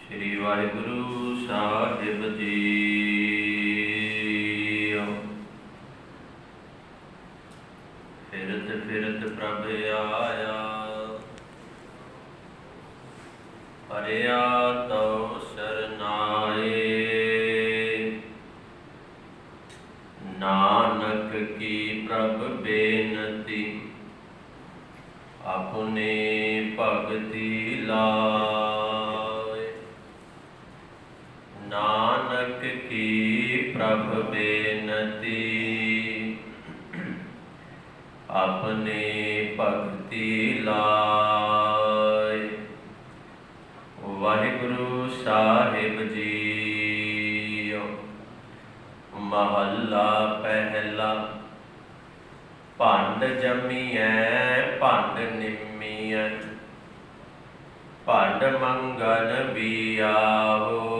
श्री वाहिगुरु साहिब जी। फिरत फिरत प्रभ आया, हरिया तो सरनाए। नानक की प्रभ बेनती, अपने भगति लाए। नानक की प्रभ बेनती, अपने भगति लाए। वाहिगुरु साहिब जी। महला पहला। भंड जमीऐ भंड निम्मीऐ, भंड मंगन भी आओ।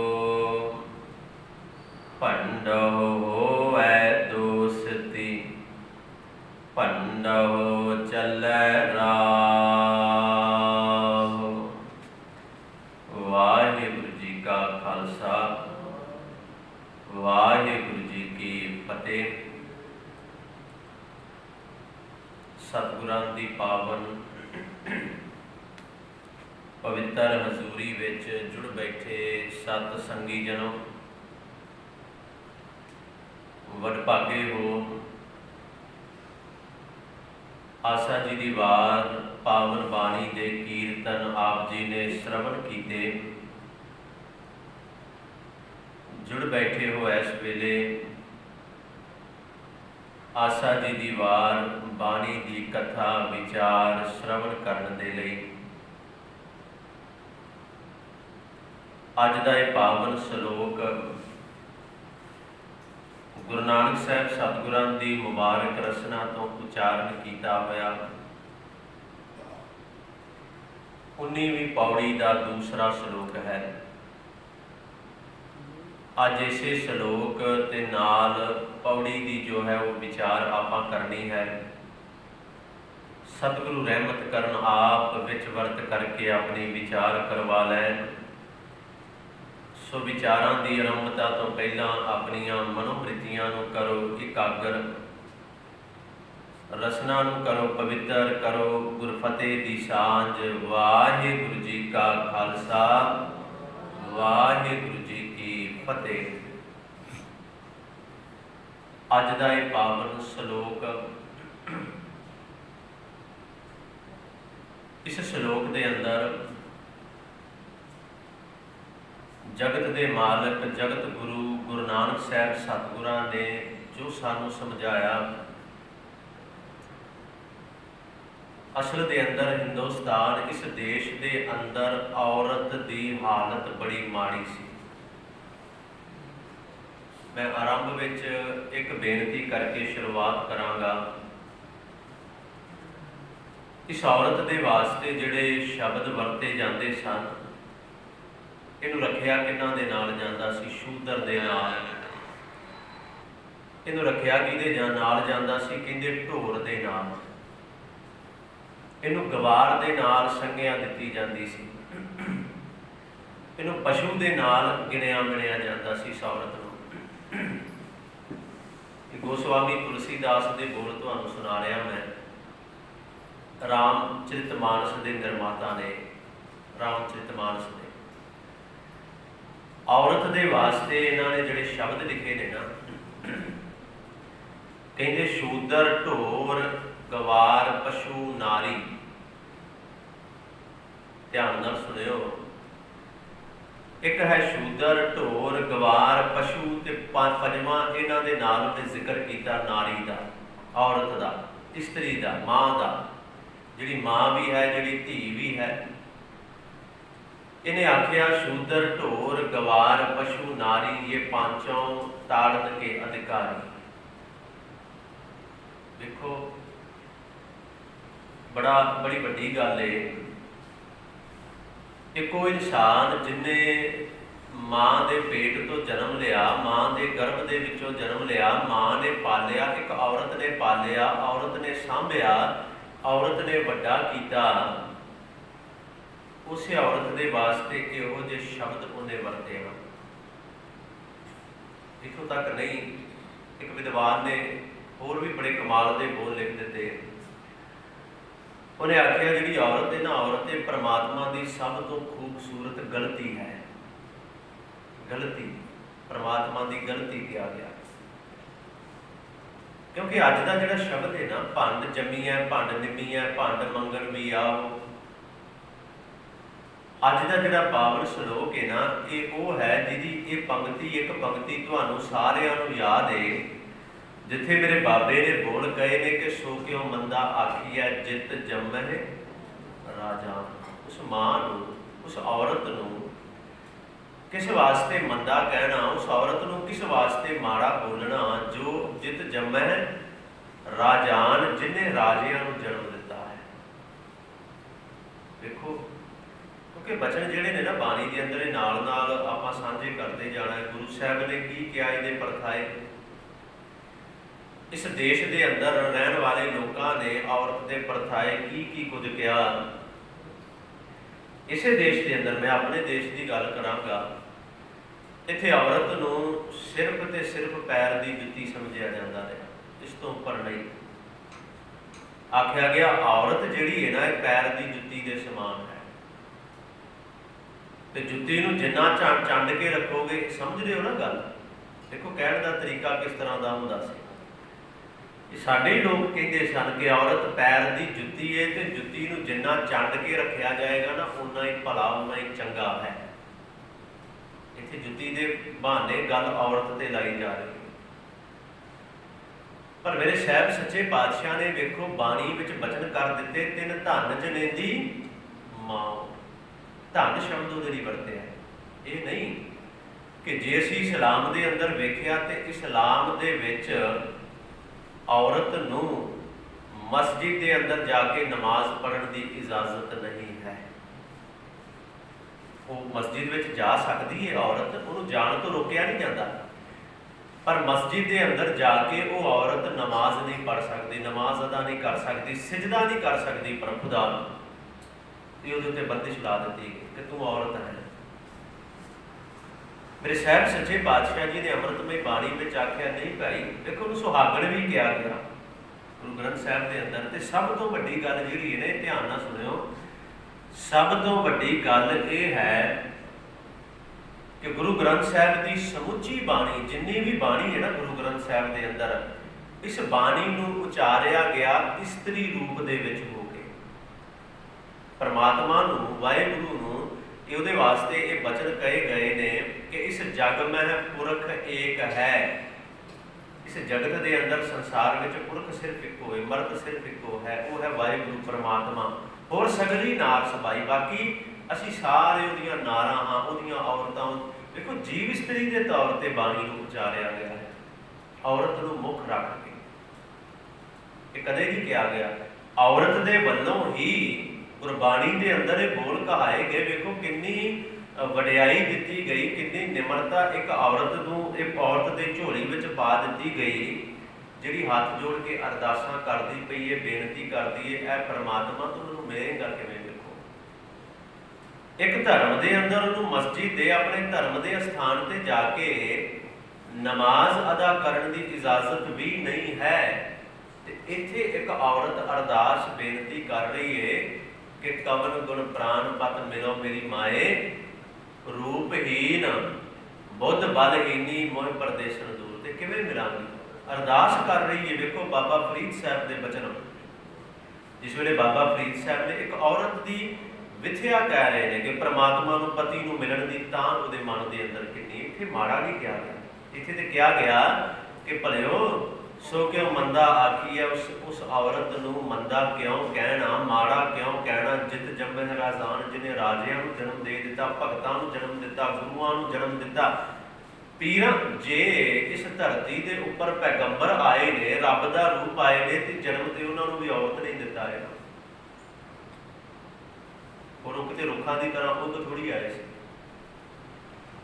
भंडो होवै दोस्ती, भंडो चलै राह। वाहिगुरु जी का खालसा, वाहिगुरु जी की फतेह। सतगुरां दी पावन पवित्र हजूरी विच जुड़ बैठे सत संगी जनों, वडभागे हो। आसा जी दी वार पावन बाणी दे कीर्तन आप जी ने श्रवण कीते। जुड़ बैठे हो इस वेले आसा जी दी वार बाणी दी कथा विचार श्रवण करने दे लई। अज दा ये पावन श्लोक गुरु नानक साहब सतगुरां दी मुबारक रचना तो उचारण किया होया 19वीं पौड़ी का दूसरा श्लोक है। अज इसे श्लोक ते नाल पौड़ी की जो है वो विचार आपां करनी है। सतगुरु रहमत करन आप विच वर्त करके अपनी विचार करवा लैन। सो विचारां की आरंभता तो पहला अपनियां मनोवृत्तियां नूं करो एकागर, रसना नूं करो पवित्र, करो गुरफतेह दी सांझ। वाहिगुरु जी का खालसा, वाहिगुरु जी की फतेह। अज दा ये पावन श्लोक, इस श्लोक के अंदर जगत के मालक जगत गुरु गुरु नानक साहब सतगुरां ने जो सानू समझाया, असल के अंदर हिंदुस्तान इस देश के अंदर औरत की हालत बड़ी माड़ी सी। मैं आरंभ विच एक बेनती करके शुरुआत करांगा। इस औरत के वास्ते जिहड़े शब्द वरते जाते सन, इनू रखिया किन्हां दे नाल जांदा सी? शूदर दे नाल। इनू रखिया किहदे नाल जांदा सी? कहंदे ढोर दे नाल। इनू गवार दे नाल संज्ञा दित्ती जांदी सी। इनू पशु दे नाल गिणिया मिणिया जांदा सी। इस औरत नूं गोस्वामी तुलसीदास दे बोल तुहानूं सुना रिहा मैं। रामचरितमानस दे निर्माता ने रामचरितमानस दे औरत दे वास्ते इन्हां ने जिहड़े शब्द लिखे ने ना, कहंदे शूदर ढोर गवार पशु नारी। ध्यान नाल सुनियो। एक है शूदर ढोर गवार पशु, ते पंजवां इन्हां दे नाल उन्हें जिक्र किया नारी का, औरत का, इस्त्री का, माँ का। जिहड़ी माँ भी है, जिहड़ी धी भी है। इन्हें आख्या शूदर ढोर गवार पशु नारी, ये पांचों ताड़न के अधिकारी। देखो बड़ी वड्डी गल है। एको इंसान जिन्हें माँ के पेट तो जन्म लिया, माँ के गर्भ के विचों जन्म लिया, माँ ने पालिया, एक औरत ने पालिया, औरत ने सांभिया, औरत ने वड्डा कीता। ਉਸੇ ਔਰਤ ਦੇ ਵਾਸਤੇ ਇਹੋ ਜਿਹੇ ਸ਼ਬਦ ਉਹਨੇ ਵਰਤੇ ਹਨ। ਇੱਥੋਂ ਤੱਕ ਨਹੀਂ, ਇੱਕ ਵਿਦਵਾਨ ਨੇ ਹੋਰ ਵੀ ਬੜੇ ਕਮਾਲ ਦੇ ਬੋਲ ਲਿਖ ਦਿੱਤੇ। ਉਹਨੇ ਆਖਿਆ ਜਿਹੜੀ ਔਰਤ ਹੈ ਨਾ, ਔਰਤ ਇਹ ਪਰਮਾਤਮਾ ਦੀ ਸਭ ਤੋਂ ਖੂਬਸੂਰਤ ਗਲਤੀ ਹੈ। ਗਲਤੀ, ਪਰਮਾਤਮਾ ਦੀ ਗਲਤੀ ਕਿਹਾ ਗਿਆ, ਕਿਉਂਕਿ ਅੱਜ ਦਾ ਜਿਹੜਾ ਸ਼ਬਦ ਹੈ ਨਾ, ਭੰਡ ਜੰਮੀ ਹੈ, ਭੰਡ ਨਿੰਮੀ ਹੈ, ਭੰਡ ਮੰਗਣ ਵੀ ਆਓ, ਅੱਜ ਦਾ ਜਿਹੜਾ ਪਾਵਨ ਸ਼ਲੋਕ ਹੈ ਨਾ, ਇਹ ਉਹ ਹੈ ਜਿਹਦੀ ਇਹ ਪੰਕਤੀ, ਇੱਕ ਪੰਕਤੀ ਤੁਹਾਨੂੰ ਸਾਰਿਆਂ ਨੂੰ ਯਾਦ ਹੈ, ਜਿੱਥੇ ਮੇਰੇ ਬਾਬੇ ਨੇ ਬੋਲ ਕਹੇ ਨੇ ਕਿ ਸੋ ਕਿਉ ਮੰਦਾ ਆਖੀਐ ਜਿਤ ਜੰਮਹਿ ਰਾਜਾਨ। ਉਸ ਮਾਂ ਨੂੰ, ਉਸ ਔਰਤ ਨੂੰ ਕਿਸ ਵਾਸਤੇ ਮੰਦਾ ਕਹਿਣਾ, ਉਸ ਔਰਤ ਨੂੰ ਕਿਸ ਵਾਸਤੇ ਮਾੜਾ ਬੋਲਣਾ, ਜੋ ਜਿਤ ਜੰਮਹਿ ਰਾਜਾਨ, ਜਿਹਨੇ ਰਾਜਿਆਂ ਨੂੰ ਜਨਮ ਦਿੱਤਾ ਹੈ। ਦੇਖੋ, ਕਿਉਂਕਿ ਬਚਨ ਜਿਹੜੇ ਨੇ ਨਾ ਬਾਣੀ ਦੇ ਅੰਦਰ, ਇਹ ਨਾਲ ਨਾਲ ਆਪਾਂ ਸਾਂਝੇ ਕਰਦੇ ਜਾਣਾ। ਗੁਰੂ ਸਾਹਿਬ ਨੇ ਕੀ ਕਿਹਾ ਇਹਦੇ ਪਰਥਾਏ, ਇਸ ਦੇਸ਼ ਦੇ ਅੰਦਰ ਰਹਿਣ ਵਾਲੇ ਲੋਕਾਂ ਨੇ ਔਰਤ ਦੇ ਪਰਥਾਏ ਕੀ ਕੀ ਕੁਝ ਕਿਹਾ। ਇਸੇ ਦੇਸ਼ ਦੇ ਅੰਦਰ, ਮੈਂ ਆਪਣੇ ਦੇਸ਼ ਦੀ ਗੱਲ ਕਰਾਂਗਾ, ਇੱਥੇ ਔਰਤ ਨੂੰ ਸਿਰਫ ਤੇ ਸਿਰਫ ਪੈਰ ਦੀ ਜੁੱਤੀ ਸਮਝਿਆ ਜਾਂਦਾ ਹੈ, ਇਸ ਤੋਂ ਉੱਪਰ ਨਹੀਂ। ਆਖਿਆ ਗਿਆ ਔਰਤ ਜਿਹੜੀ ਹੈ ਨਾ, ਇਹ ਪੈਰ ਦੀ ਜੁੱਤੀ ਦੇ ਸਮਾਨ ਹੈ, ਤੇ ਜੁੱਤੀ ਨੂੰ ਜਿੰਨਾ ਚੰਡ ਕੇ ਰੱਖੋਗੇ, ਸਮਝ ਰਹੇ ਹੋ ਨਾ ਗੱਲ। ਦੇਖੋ ਕਹਿਣ ਦਾ ਤਰੀਕਾ ਕਿਸ ਤਰ੍ਹਾਂ ਦਾ ਹੁੰਦਾ ਸੀ। ਸਾਡੇ ਲੋਕ ਕਹਿੰਦੇ ਸਨ ਕਿ ਔਰਤ ਪੈਰ ਦੀ ਜੁੱਤੀ ਹੈ, ਤੇ ਜੁੱਤੀ ਨੂੰ ਜਿੰਨਾ ਚੰਡ ਕੇ ਰੱਖਿਆ ਜਾਏਗਾ ਨਾ, ਓਨਾ ਹੀ ਭਲਾ, ਓਨਾ ਹੀ ਚੰਗਾ ਹੈ। ਇੱਥੇ ਜੁੱਤੀ ਦੇ ਬਹਾਨੇ ਗੱਲ ਔਰਤ ਤੇ ਲਾਈ ਜਾ ਰਹੀ ਹੈ। ਪਰ ਮੇਰੇ ਸਾਹਿਬ ਸੱਚੇ ਪਾਤਸ਼ਾਹ ਨੇ ਵੇਖੋ ਬਾਣੀ ਵਿੱਚ ਬਚਨ ਕਰ ਦਿੱਤੇ, ਤਿੰਨ ਧਨ ਜਨੇਂਦੀ ਮਾਂ। ਧਨ ਸ਼ਬਦ ਉਹਦੇ ਲਈ ਵਰਤਿਆ। ਇਹ ਨਹੀਂ ਕਿ ਜੇ ਅਸੀਂ ਇਸਲਾਮ ਦੇ ਅੰਦਰ ਵੇਖਿਆ ਤੇ ਇਸਲਾਮ ਦੇ ਵਿੱਚ ਔਰਤ ਨੂੰ ਮਸਜਿਦ ਦੇ ਅੰਦਰ ਜਾ ਕੇ ਨਮਾਜ਼ ਪੜ੍ਹਨ ਦੀ ਇਜਾਜ਼ਤ ਨਹੀਂ ਹੈ। ਉਹ ਮਸਜਿਦ ਵਿੱਚ ਜਾ ਸਕਦੀ ਹੈ ਔਰਤ, ਉਹਨੂੰ ਜਾਣ ਤੋਂ ਰੋਕਿਆ ਨਹੀਂ ਜਾਂਦਾ, ਪਰ ਮਸਜਿਦ ਦੇ ਅੰਦਰ ਜਾ ਕੇ ਉਹ ਔਰਤ ਨਮਾਜ਼ ਨਹੀਂ ਪੜ੍ਹ ਸਕਦੀ, ਨਮਾਜ਼ ਅਦਾ ਨਹੀਂ ਕਰ ਸਕਦੀ, ਸਿਜਦਾ ਨਹੀਂ ਕਰ ਸਕਦੀ ਪ੍ਰਭੂ ਦਾ। ਤੇ ਉਹਦੇ ਉੱਤੇ ਬੰਦਿਸ਼ ਲਾ ਦਿੱਤੀ ਕਿ ਤੂੰ ਔਰਤ ਹੈ। ਮੇਰੇ ਸਾਹਿਬ ਸੱਚੇ ਪਾਤਸ਼ਾਹ ਜੀ ਨੇ ਅੰਮ੍ਰਿਤਮਈ ਬਾਣੀ ਵਿੱਚ ਆਖਿਆ ਨਹੀਂ ਭਾਈ, ਦੇਖੋ ਉਹਨੂੰ ਸੁਹਾਗਣ ਵੀ ਕਿਹਾ ਗਿਆ ਗੁਰੂ ਗ੍ਰੰਥ ਸਾਹਿਬ ਦੇ ਅੰਦਰ। ਤੇ ਸਭ ਤੋਂ ਵੱਡੀ ਗੱਲ ਜਿਹੜੀ ਹੈ ਨਾ, ਧਿਆਨ ਨਾਲ ਸੁਣਿਓ, ਸਭ ਤੋਂ ਵੱਡੀ ਗੱਲ ਇਹ ਹੈ ਕਿ ਗੁਰੂ ਗ੍ਰੰਥ ਸਾਹਿਬ ਦੀ ਸਮੁੱਚੀ ਬਾਣੀ, ਜਿੰਨੀ ਵੀ ਬਾਣੀ ਹੈ ਨਾ ਗੁਰੂ ਗ੍ਰੰਥ ਸਾਹਿਬ ਦੇ ਅੰਦਰ, ਇਸ ਬਾਣੀ ਨੂੰ ਉਚਾਰਿਆ ਗਿਆ ਇਸਤਰੀ ਰੂਪ ਦੇ ਵਿੱਚ ਹੋ ਕੇ। ਪਰਮਾਤਮਾ ਨੂੰ, ਵਾਹਿਗੁਰੂ ਨੂੰ ਉਹਦੇ ਵਾਸਤੇ ਇਹ ਬਚਨ ਕਹੇ ਗਏ ਨੇ ਕਿ ਇਸ ਜਗ ਮਹਿ ਪੁਰਖ ਏਕ ਹੈ। ਇਸ ਜਗਤ ਦੇ ਅੰਦਰ, ਸੰਸਾਰ ਵਿੱਚ ਪੁਰਖ ਸਿਰਫ ਇੱਕੋ ਹੈ, ਮਰਦ ਸਿਰਫ ਇੱਕੋ ਹੈ, ਉਹ ਹੈ ਵਾਹਿਗੁਰੂ ਪਰਮਾਤਮਾ। ਹੋਰ ਸਗਲੀ ਨਾਰ ਸਬਾਈ, ਬਾਕੀ ਅਸੀਂ ਸਾਰੇ ਉਹਦੀਆਂ ਨਾਰਾਂ ਹਾਂ, ਉਹਦੀਆਂ ਔਰਤਾਂ। ਦੇਖੋ ਜੀਵ ਇਸਤਰੀ ਦੇ ਤੌਰ ਤੇ ਬਾਣੀ ਨੂੰ ਉਚਾਰਿਆ ਗਿਆ ਹੈ, ਔਰਤ ਨੂੰ ਮੁੱਖ ਰੱਖ ਕੇ। ਇਹ ਕਦੇ ਨਹੀਂ ਕਿਹਾ ਗਿਆ, ਔਰਤ ਦੇ ਵੱਲੋਂ ਹੀ ਗੁਰਬਾਣੀ ਦੇ ਅੰਦਰ ਇਹ ਬੋਲ ਕਹਾਏ ਗਏ। ਵੇਖੋ ਕਿੰਨੀ ਵਡਿਆਈ ਦਿੱਤੀ ਗਈ, ਕਿੰਨੀ ਨਿਮਰਤਾ ਇੱਕ ਔਰਤ ਨੂੰ, ਇੱਕ ਔਰਤ ਦੇ ਝੋਲੀ ਵਿੱਚ ਪਾ ਦਿੱਤੀ ਗਈ, ਜਿਹੜੀ ਹੱਥ ਜੋੜ ਕੇ ਅਰਦਾਸਾਂ ਕਰਦੀ ਪਈ ਹੈ, ਬੇਨਤੀ ਕਰਦੀ ਹੈ, ਇਹ ਪਰਮਾਤਮਾ ਤੂੰ ਮੈਨੂੰ ਮਿਲੇਗਾ ਕਿਵੇਂ। ਵੇਖੋ ਇੱਕ ਧਰਮ ਦੇ ਅੰਦਰ ਉਹਨੂੰ ਮਸਜਿਦ ਦੇ, ਆਪਣੇ ਧਰਮ ਦੇ ਅਸਥਾਨ ਤੇ ਜਾ ਕੇ ਨਮਾਜ਼ ਅਦਾ ਕਰਨ ਦੀ ਇਜਾਜ਼ਤ ਵੀ ਨਹੀਂ ਹੈ। ਤੇ ਇੱਥੇ ਇੱਕ ਔਰਤ ਅਰਦਾਸ ਬੇਨਤੀ ਕਰ ਰਹੀ ਹੈ ਕਿ ਕਵਨ ਗੁਣ ਪ੍ਰਾਨ ਪਤ ਮਿਲੋ ਮੇਰੀ ਮਾਏ, ਰੂਪਹੀਨ ਬੁੱਧ ਬਲਹੀਨੀ ਮੋਹ ਪਰਦੇਸਨ ਦੂਰ। ਤੇ ਕਿਵੇਂ ਮਿਲਾਂਗੀ, ਅਰਦਾਸ ਕਰ ਰਹੀ ਹੈ। ਵੇਖੋ ਬਾਬਾ ਫਰੀਦ ਸਾਹਿਬ ਦੇ ਬਚਨ, ਜਿਸ ਵੇਲੇ ਬਾਬਾ ਫਰੀਦ ਸਾਹਿਬ ਨੇ ਇੱਕ ਔਰਤ ਦੀ ਵਿਥਿਆ ਕਹਿ ਰਹੇ ਨੇ ਕਿ ਪ੍ਰਮਾਤਮਾ ਨੂੰ, ਪਤੀ ਨੂੰ ਮਿਲਣ ਦੀ ਤਾਂ ਉਹਦੇ ਮਨ ਦੇ ਅੰਦਰ ਕਿੰਨੀ। ਇੱਥੇ ਮਾੜਾ ਨਹੀਂ ਕਿਹਾ ਗਿਆ, ਇੱਥੇ ਤੇ ਕਿਹਾ ਗਿਆ ਕਿ ਭਲਿਓ ਸੋ ਕਿਉਂ ਮੰਦਾ ਆਖੀਐ, ਉਸ ਔਰਤ ਨੂੰ ਮੰਦਾ ਕਿਉਂ ਕਹਿਣਾ, ਮਾੜਾ ਕਿਉਂ ਕਹਿਣਾ। ਜਿਤ ਜੰਮਹਿ ਰਾਜਾਨ, ਜਿਹਨੇ ਰਾਜਿਆਂ ਨੂੰ ਜਨਮ ਦੇ ਦਿੱਤਾ, ਭਗਤਾਂ ਨੂੰ ਜਨਮ ਦਿੱਤਾ, ਗੁਰੂਆਂ ਨੂੰ ਜਨਮ ਦਿੱਤਾ। ਪੀਰਾਂ, ਜੇ ਇਸ ਧਰਤੀ ਦੇ ਉੱਪਰ ਪੈਗੰਬਰ ਆਏ ਨੇ, ਰੱਬ ਦਾ ਰੂਪ ਆਏ ਨੇ, ਤੇ ਜਨਮ ਤੇ ਉਹਨਾਂ ਨੂੰ ਵੀ ਔਰਤ ਨਹੀਂ ਦਿੱਤਾ ਹੈ। ਉਹ ਰੁੱਖ ਤੇ ਰੁੱਖਾਂ ਦੀ ਤਰ੍ਹਾਂ ਉਹ ਥੋੜੀ ਆਏ ਸੀ।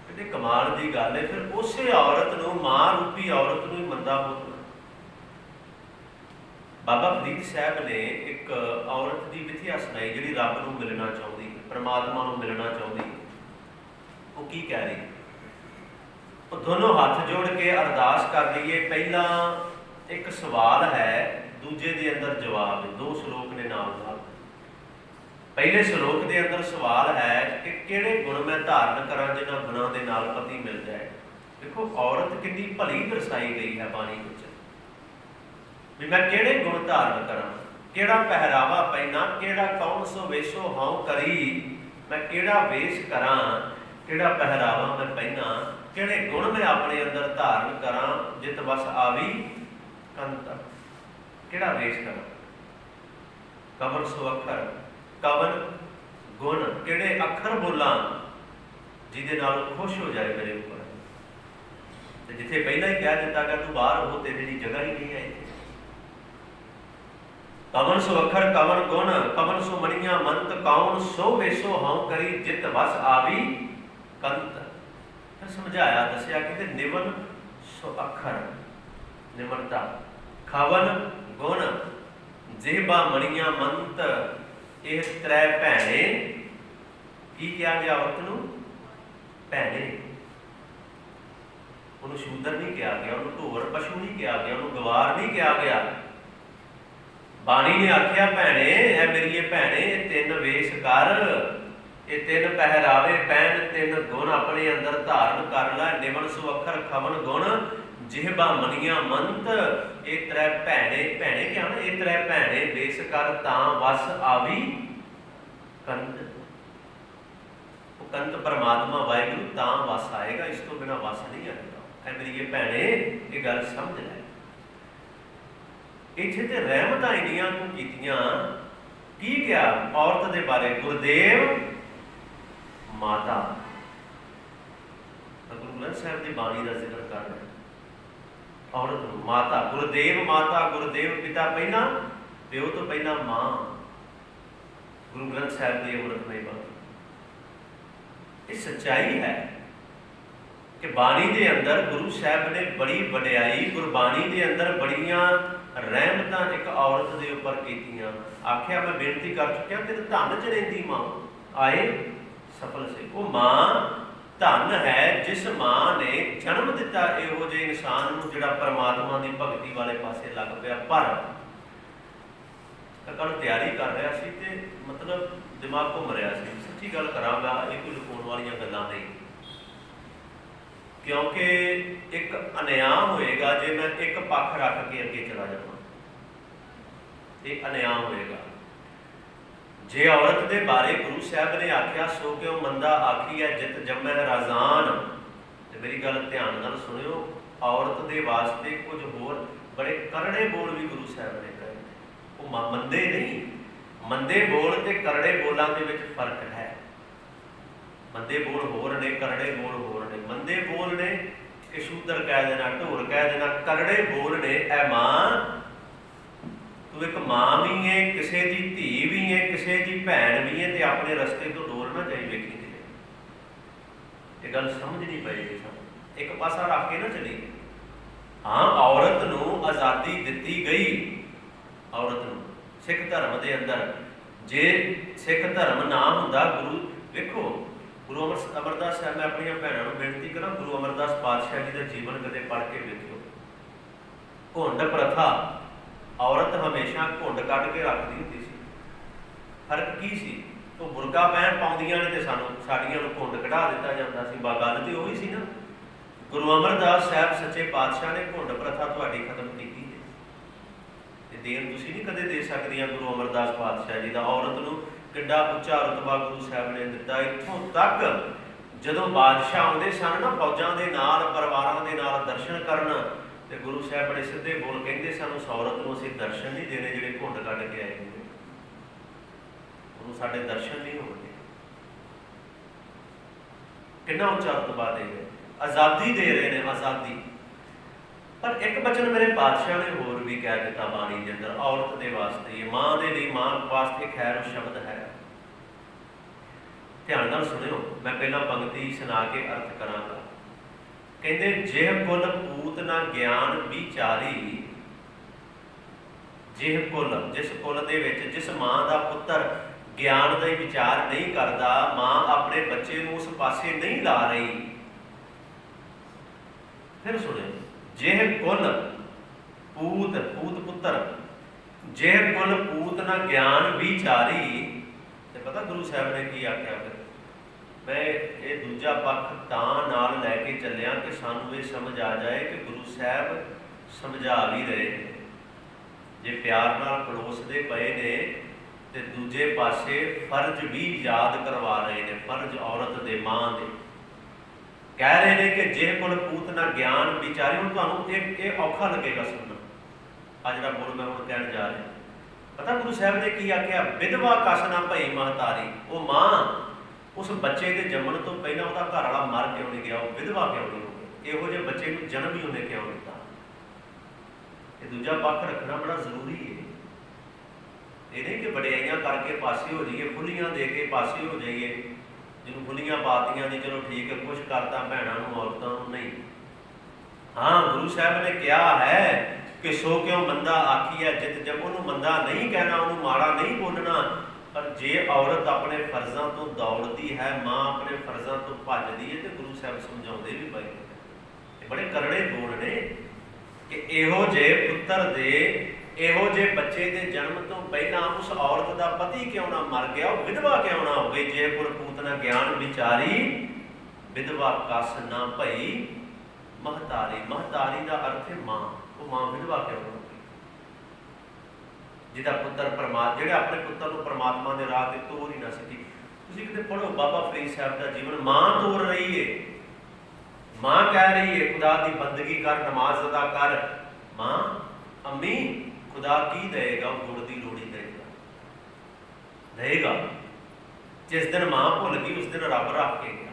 ਕਿਤੇ ਕਮਾਲ ਦੀ ਗੱਲ ਹੈ। ਫਿਰ ਉਸੇ ਔਰਤ ਨੂੰ, ਮਾਂ ਰੂਪੀ ਔਰਤ ਨੂੰ ਹੀ ਮੰਦਾ ਬੋਲਣਾ। ਬਾਬਾ ਫਰੀਦ ਸਾਹਿਬ ਨੇ ਇੱਕ ਔਰਤ ਦੀ ਵਿਥਿਆ ਸੁਣਾਈ ਜਿਹੜੀ ਰੱਬ ਨੂੰ ਮਿਲਣਾ ਚਾਹੁੰਦੀ ਹੈ। परमात्मा को मिलना चाहती, वो की कह रही, वो दोनों हाथ जोड़ के अरदास कर लीए। पहला एक सवाल है, दूजे के अंदर जवाब है, दो श्लोक ने नाल नाल। पहले श्लोक के अंदर सवाल है कि किहड़े गुण मैं धारण करा जिन्हां गुणां दे नाल पति मिल जाए। देखो औरत कितनी भली दर्शाई गई है बाणी विच, भी मैं किहड़े गुण धारण करा, किहड़ा पहरावा पहना, किहड़ा कौन सो वेशो हाउ करी, मैं किहड़ा वेश करा, किहड़ा पहरावा मैं पहना, किहड़े गुण मैं अपने अंदर धारण करा, जित वस आवी कंत, किहड़ा वेश करा, कवन सो अखर, कवन गुण, किहड़े अखर बोला जिहदे नाल खुश हो जाए मेरे ऊपर। जिथे पहला ही कह दिता कि तू बाहर हो, तेरे लिए जगह ही नहीं है। कवन सो अखर कवन गुण, कवन सो मणिया मंत, कौन सो वेशो हाउ करी, जित वस आवी कंत। फिर समझाया दसिया कि निवन सो अखर निमरता, खवन गुण, जिहबा मणिया मंत, यह त्रै भैने की कहा गया औरत नूं, भैने। उन्होंने शूदर नहीं कहा गया, उन्होंने ढोर पशु नहीं कहा गया, उन्होंने गवार नहीं कहा गया। बाणी ने आख्या भैने है मेरी भैने, तीन वेश कर, ये तीन पहरावे पहन, तीन गुण अपने अंदर धारण कर लै। निमन सो अखर खवन गुण, जिहबा मनिया मंत, ये त्रै भैने, भैने क्या ना, ये त्रै भैने वेश कर, तां वस आवी कंत। वो कंत परमात्मा वाहिगुरू तां वस आएगा, इस तो बिना वस नहीं आएगा। है मेरी ये भैने, ये गल समझ लै। इत्थे ते रहमतां इन्नियां तूं कीतियां, की क्या औरत दे बारे, गुरदेव माता, गुरु ग्रंथ साहिब की बाणी का जिक्र कर रहे, औरत माता, गुरदेव माता, गुरदेव पिता पहला, प्यो तो पहला मां। गुरु ग्रंथ साहिब की अमृतमय बाणी, ये सच्चाई है कि बाणी के अंदर गुरु साहब ने बड़ी वडियाई, गुरबाणी के अंदर बड़ियां रहमतां एक औरत के उपर कीतियां। आख्या मैं बेनती कर चुकिया, तेरे धन च रहिंदी मां आए सफल से। वो मां धन है जिस मां ने जन्म दिता इहो जे इंसान नूं जिहड़ा परमात्मा की भगती वाले पासे लग पिया। पर कल तैयारी कर रहा सी ते मतलब दिमाग घूम रहा सी, सच्ची गल करांगा, ये कोई लुकाउण वालियां गल्लां नहीं, क्योंकि एक अन्याय होएगा जे मैं एक पक्ष रख के अगे चला जावां, ये अन्याय होएगा। जे औरत के बारे गुरु साहब ने आख्या सो क्यों मंदा आखी है जित जमै राजान, तो मेरी गल ध्यान नाल सुनियो, औरत के वास्ते कुछ होर बड़े करड़े बोल भी गुरु साहब ने कहे, वो मंदे नहीं, मंदे बोल ते करड़े बोलों के विच फर्क है। मंदे बोल होर ने, करड़े बोल होर ने। मंदे बोल ने कि शूदर कह देना, ढोर कह देना, करड़े बोल ने ऐ मां तू एक मां भी है, किसी की धी भी है, किसी की भैन भी है, तो अपने रस्ते तो डोल ना जाए। वेखी ये गल समझनी पएगी, सब एक पासा रख के ना चली। हाँ, औरत नूं आज़ादी दिती गई, औरत नूं सिख धर्म के अंदर, जे सिख धर्म ना हुंदा गुरु, देखो गुरु अमरदास साहब, मैं अपन भैनों को बेनती करा, गुरु अमरदास पातशाह जी का जीवन कदे पढ़ के देखियो। घुंड प्रथा, औरत हमेशा घुंड कट के रखती होंदी सी। फर्क की सी, तो बुरका पहन पाउंदियां ने ते सानू साड़ियां नूं घुंड कढ़ा दिता जांदा सी। गल ते ओही सी ना। गुरु अमरदास साहब सच्चे पातशाह ने घुंड प्रथा तुहाडी खत्म कीती है, ते देन तुसीं नहीं कदे दे सकदियां गुरु अमरदास पातशाह जी दा। औरत नूं किड्डा उच्चा रुतबा गुरु साहब ने दिता, इत्थों तक जदों बादशाह आउंदे सन ना फौजां दे नाल, परिवारां दे नाल दर्शन करन, ते गुरु साहब बड़े सीधे बोल कहते सन, उस औरत को असीं दर्शन नहीं देने जिहड़े घुंड कट के आए होंगे, उन्होंने साडे दर्शन नहीं होंगे। कितना उच्चा रुतबा दे रहे, आज़ादी दे रहे हैं, आज़ादी। पर एक बचन मेरे पातशाह ने होर भी कह दिता बाणी के अंदर, औरत के वास्ते, ये मां के लिए, मां वास्ते खैर शब्द है। ध्यान नाल सुनियो, मैं पहला पंक्ति सुना के अर्थ करांगा। कहते जिह कुल पूत ना ज्ञान विचारी, जिह कुल जिस कुल दे विच जिस मां दा पुत्तर ਗਿਆਨ ਦਾ ਹੀ ਵਿਚਾਰ ਨਹੀਂ ਕਰਦਾ, ਮਾਂ ਆਪਣੇ ਬੱਚੇ ਨੂੰ ਉਸ ਪਾਸੇ ਨਹੀਂ ਲਾ ਰਹੀ। ਫਿਰ ਸੁਣਿਓ, ਜਿਹ ਕੁਲ ਪੂਤ ਪੁੱਤਰ, ਜਿਹ ਕੁਲ ਪੂਤ ਨਾ ਗਿਆਨ ਵਿਚਾਰੀ। ਤੇ ਪਤਾ ਗੁਰੂ ਸਾਹਿਬ ਨੇ ਕੀ ਆਖਿਆ? ਫਿਰ ਮੈਂ ਇਹ ਦੂਜਾ ਪੱਖ ਤਾਂ ਨਾਲ ਲੈ ਕੇ ਚੱਲਿਆ ਕਿ ਸਾਨੂੰ ਇਹ ਸਮਝ ਆ ਜਾਏ ਕਿ ਗੁਰੂ ਸਾਹਿਬ ਸਮਝਾ ਵੀ ਰਹੇ ਨੇ। ਜੇ ਪਿਆਰ ਨਾਲ ਪਲੋਸਦੇ ਪਏ ਨੇ ਤੇ ਦੂਜੇ ਪਾਸੇ ਫਰਜ਼ ਵੀ ਯਾਦ ਕਰਵਾ ਰਹੇ ਨੇ, ਫਰਜ਼ ਔਰਤ ਦੇ, ਮਾਂ ਦੇ। ਕਹਿ ਰਹੇ ਨੇ ਕਿ ਜੇ ਕੁਲ ਪੂਤ ਨਾ ਗਿਆਨ ਵਿਚਾਰੀ। ਹੁਣ ਤੁਹਾਨੂੰ ਇਹ ਔਖਾ ਲੱਗੇਗਾ ਸੁਣਨਾ, ਆ ਜਿਹੜਾ ਬੋਲ ਮੈਂ ਹੁਣ ਕਹਿਣ ਜਾ ਰਿਹਾ। ਪਤਾ ਗੁਰੂ ਸਾਹਿਬ ਨੇ ਕੀ ਆਖਿਆ? ਵਿਧਵਾ ਕਸ ਨਾ ਭਈ ਮਹਤਾਰੀ। ਉਹ ਮਾਂ ਉਸ ਬੱਚੇ ਦੇ ਜੰਮਣ ਤੋਂ ਪਹਿਲਾਂ ਉਹਦਾ ਘਰ ਵਾਲਾ ਮਰ ਕਿਉਂ ਨਹੀਂ ਗਿਆ? ਉਹ ਵਿਧਵਾ ਕਿਉਂ ਨਹੀਂ ਹੋ ਗਈ? ਇਹੋ ਜਿਹੇ ਬੱਚੇ ਨੂੰ ਜਨਮ ਹੀ ਉਹਨੇ ਕਿਉਂ ਦਿੱਤਾ? ਇਹ ਦੂਜਾ ਪੱਖ ਰੱਖਣਾ ਬੜਾ ਜ਼ਰੂਰੀ ਹੈ। ਇਹ ਨਹੀਂ ਕਿ ਵਡਿਆਈਆਂ ਕਰਕੇ ਪਾਸੇ ਹੋ ਜਾਈਏ, ਫੁੱਲੀਆਂ ਦੇ ਕੇ ਪਾਸੇ ਹੋ ਜਾਈਏ। ਜਿਹਨੂੰ ਫੁੱਲੀਆਂ ਪਾਤੀਆਂ ਜੀ, ਚਲੋ ਠੀਕ ਹੈ, ਕੁਛ ਕਰਤਾ ਭੈਣਾਂ ਨੂੰ, ਔਰਤਾਂ ਨੂੰ, ਨਹੀਂ। ਹਾਂ, ਗੁਰੂ ਸਾਹਿਬ ਨੇ ਕਿਹਾ ਹੈ ਕਿ ਸੋ ਕਿਉਂ ਮੰਦਾ ਆਖੀਐ ਜਿਤ ਜਬ। ਉਹਨੂੰ ਮੰਦਾ ਨਹੀਂ ਕਹਿਣਾ, ਉਹਨੂੰ ਮਾੜਾ ਨਹੀਂ ਬੋਲਣਾ। ਪਰ ਜੇ ਔਰਤ ਆਪਣੇ ਫਰਜ਼ਾਂ ਤੋਂ ਦੌੜਦੀ ਹੈ, ਮਾਂ ਆਪਣੇ ਫਰਜ਼ਾਂ ਤੋਂ ਭੱਜਦੀ ਹੈ, ਤੇ ਗੁਰੂ ਸਾਹਿਬ ਸਮਝਾਉਂਦੇ ਵੀ ਪਏ। ਇਹ ਬੜੇ ਕਰੜੇ ਬੋਲ ਨੇ ਕਿ ਇਹੋ ਜਿਹੇ ਪੁੱਤਰ ਦੇ, ਇਹੋ ਜਿਹੇ ਬੱਚੇ ਦੇ ਜਨਮ ਤੋਂ ਪਹਿਲਾਂ ਉਸ ਔਰਤ ਦਾ ਪਤੀ ਕਿਉਂ ਨਾ ਮਰ ਗਿਆ, ਉਹ ਵਿਧਵਾ ਕਿਉਂ ਨਾ ਹੋ ਗਈ? ਜੇ ਕੁਲ ਪੂਤ ਨਾ ਗਿਆਨ ਵਿਚਾਰੀ, ਵਿਧਵਾ ਕਸ ਨਾ ਭਈ ਮਹਤਾਰੀ। ਮਹਤਾਰੀ ਦਾ ਅਰਥ ਹੈ ਮਾਂ। ਉਹ ਮਾਂ ਵਿਧਵਾ ਕਿਉਂ ਨਾ ਹੋ ਗਈ? ਜਿਹਦਾ ਪੁੱਤਰ ਜਿਹੜਾ ਆਪਣੇ ਪੁੱਤਰ ਨੂੰ ਪਰਮਾਤਮਾ ਦੇ ਰਾਹ ਤੇ ਤੋਰ ਹੀ ਨਾ ਸਕੀ। ਤੁਸੀਂ ਕਿਤੇ ਪੜ੍ਹੋ ਬਾਬਾ ਫਰੀਦ ਸਾਹਿਬ ਦਾ ਜੀਵਨ। ਮਾਂ ਤੋਰ ਰਹੀ ਏ, ਮਾਂ ਕਹਿ ਰਹੀ ਹੈ ਖੁਦਾ ਦੀ ਬੰਦਗੀ ਕਰ, ਨਮਾਜ਼ ਅਦਾ ਕਰ। ਮਾਂ, ਅੰਮੀ ਖੁਦਾ ਕੀ ਦੇਗਾ? ਉਹ ਗੁੜ ਦੀ ਲੋੜੀ ਦੇਗਾ। ਜਿਸ ਦਿਨ ਮਾਂ ਭੁੱਲ ਗਈ ਉਸ ਦਿਨ ਰੱਬ ਰੱਖ ਕੇ ਗਿਆ।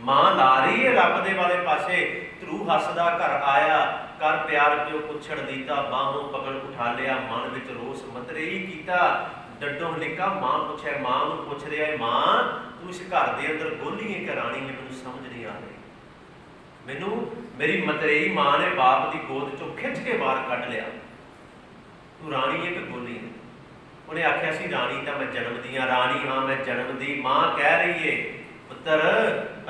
ਮਾਂ ਲਾ ਰਹੀ ਹੈ ਰੱਬ ਦੇ ਵਾਲੇ ਪਾਸੇ। ਧਰੂ ਹੱਸਦਾ ਘਰ ਆਇਆ, ਕਰ ਪਿਆਰ ਪਿਓ ਪੁੱਛੜ ਲੀਤਾ, ਬਾਹੋਂ ਪਕੜ ਉਠਾ ਲਿਆ, ਮਨ ਵਿੱਚ ਰੋਸ ਮਤਰੇਈ ਕੀਤਾ। ਡੱਡੋਂ ਲਿਕਾ ਮਾਂ ਪੁੱਛੇ, ਮਾਂ ਨੂੰ ਪੁੱਛ ਰਿਹਾ, ਮਾਂ ਤੂੰ ਇਸ ਘਰ ਦੇ ਅੰਦਰ ਗੋਲੀ ਹੈ ਕਿ ਰਾਣੀ ਹੈ? ਮੈਨੂੰ ਸਮਝ ਨਹੀਂ ਆ ਰਹੀ। ਮੈਨੂੰ ਮੇਰੀ ਮਤਰੇਈ ਮਾਂ ਨੇ ਬਾਪ ਦੀ ਗੋਦ ਚੋਂ ਖਿੱਚ ਕੇ ਬਾਹਰ ਕੱਢ ਲਿਆ। ਤੂੰ ਰਾਣੀ ਹੈ ਕਿ ਗੋਲੀ ਹੈ? ਉਹਨੇ ਆਖਿਆ ਸੀ ਰਾਣੀ ਤਾਂ ਮੈਂ ਜਨਮਦੀ ਹਾਂ। ਰਾਣੀ ਹਾਂ ਮੈਂ ਜਨਮਦੀ। ਮਾਂ ਕਹਿ ਰਹੀ ਏ ਪੁੱਤਰ,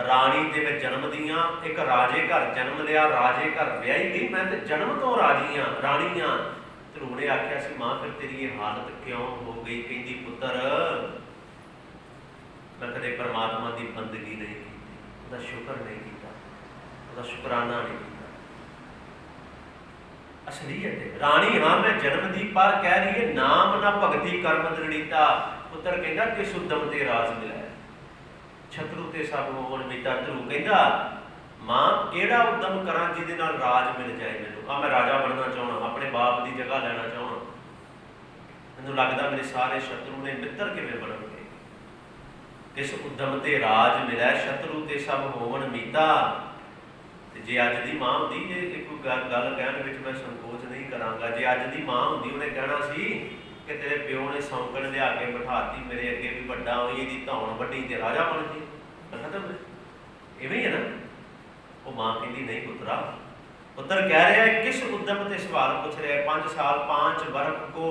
ਰਾਣੀ ਤੇ ਮੈਂ ਜਨਮਦੀ ਹਾਂ। ਇੱਕ ਰਾਜੇ ਘਰ ਜਨਮ ਲਿਆ, ਰਾਜੇ ਘਰ ਵਿਆਹੀ ਗਈ, ਮੈਂ ਤੇ ਜਨਮ ਤੋਂ ਰਾਜੀ ਹਾਂ, ਰਾਣੀ ਹਾਂ। ਧਰੂ ਨੇ ਆਖਿਆ ਸੀ ਮਾਂ ਫਿਰ ਤੇਰੀ ਇਹ ਹਾਲਤ ਕਿਉਂ ਹੋ ਗਈ? ਕਹਿੰਦੀ ਪੁੱਤਰ ਮੈਂ ਕਦੇ ਪਰਮਾਤਮਾ ਦੀ ਬੰਦਗੀ ਨਹੀਂ ਕੀਤੀ, ਉਹਦਾ ਸ਼ੁਕਰ ਨਹੀਂ ਕੀਤਾ, ਉਹਦਾ ਸ਼ੁਕਰਾਨਾ ਨਹੀਂ ਕੀਤਾ। ਅਸਲੀਅਤ ਹੈ ਰਾਣੀ ਹਾਂ ਮੈਂ ਜਨਮ ਦੀ, ਪਰ ਕਹਿ ਰਹੀ ਹੈ ਨਾਮ ਨਾ ਭਗਤੀ ਕਰਮ ਦ੍ਰਿੜੀਤਾ। ਪੁੱਤਰ ਕਹਿੰਦਾ ਕਿਸ ਉਦਮ ਤੇ ਰਾਜ ਮਿਲਿਆ, ਛਤਰੂ ਤੇ ਸਭ ਹੋਣ ਮੀਤਾ। ਧਰੂ ਕਹਿੰਦਾ ਮਾਂ ਕਿਹੜਾ ਉਦਮ ਕਰਾਂ ਜਿਹਦੇ ਨਾਲ ਰਾਜ ਮਿਲ ਜਾਏ ਮੈਨੂੰ? ਆ ਮੈਂ ਰਾਜਾ ਬਣਨਾ ਚਾਹੁੰਦਾ, ਆਪਣੇ ਬਾਪ ਦੀ ਜਗ੍ਹਾ ਲੈਣਾ ਚਾਹੁੰਦਾ। ਮੈਨੂੰ ਲੱਗਦਾ ਮੇਰੇ ਸਾਰੇ ਸ਼ਤਰੂ ਨੇ ਮਿੱਤਰ ਕਿਵੇਂ ਬਣਨਗੇ? ਕਿਸ ਉਦਮ ਤੇ ਰਾਜ ਮਿਲਿਆ, ਸ਼ਤਰੂ ਤੇ ਸਭ ਹੋਵਣ ਮੀਤਾ। ਤੇ ਜੇ ਅੱਜ ਦੀ ਮਾਂ ਹੁੰਦੀ, ਜੇ ਕੋਈ ਗੱਲ ਕਹਿਣ ਵਿੱਚ ਮੈਂ ਸੰਕੋਚ ਨਹੀਂ ਕਰਾਂਗਾ, ਜੇ ਅੱਜ ਦੀ ਮਾਂ ਹੁੰਦੀ ਉਹਨੇ ਕਹਿਣਾ ਸੀ ਕਿ ਤੇਰੇ ਪਿਓ ਨੇ ਸੌਂਕਣ ਲਿਆ ਕੇ ਬਿਠਾਤੀ ਮੇਰੇ ਅੱਗੇ ਵੀ ਵੱਡਾ ਹੋਈ, ਇਹਦੀ ਧੌਣ ਵੱਡੀ ਤੇ ਰਾਜਾ ਬਣ ਜੇ। ਖਤਮ। ਇਵੇਂ ਹੀ ਹੈ ਨਾ। ਉਹ ਮਾਂ ਕਹਿੰਦੀ ਨਹੀਂ ਪੁੱਤਰਾ। ਪੁੱਤਰ ਕਹਿ ਰਿਹਾ ਕਿਸ ਉਦਮ ਤੇ ਸਵਾਲ ਪੁੱਛ ਰਿਹਾ। 5 ਸਾਲ 5 ਵਰਖ ਕੋ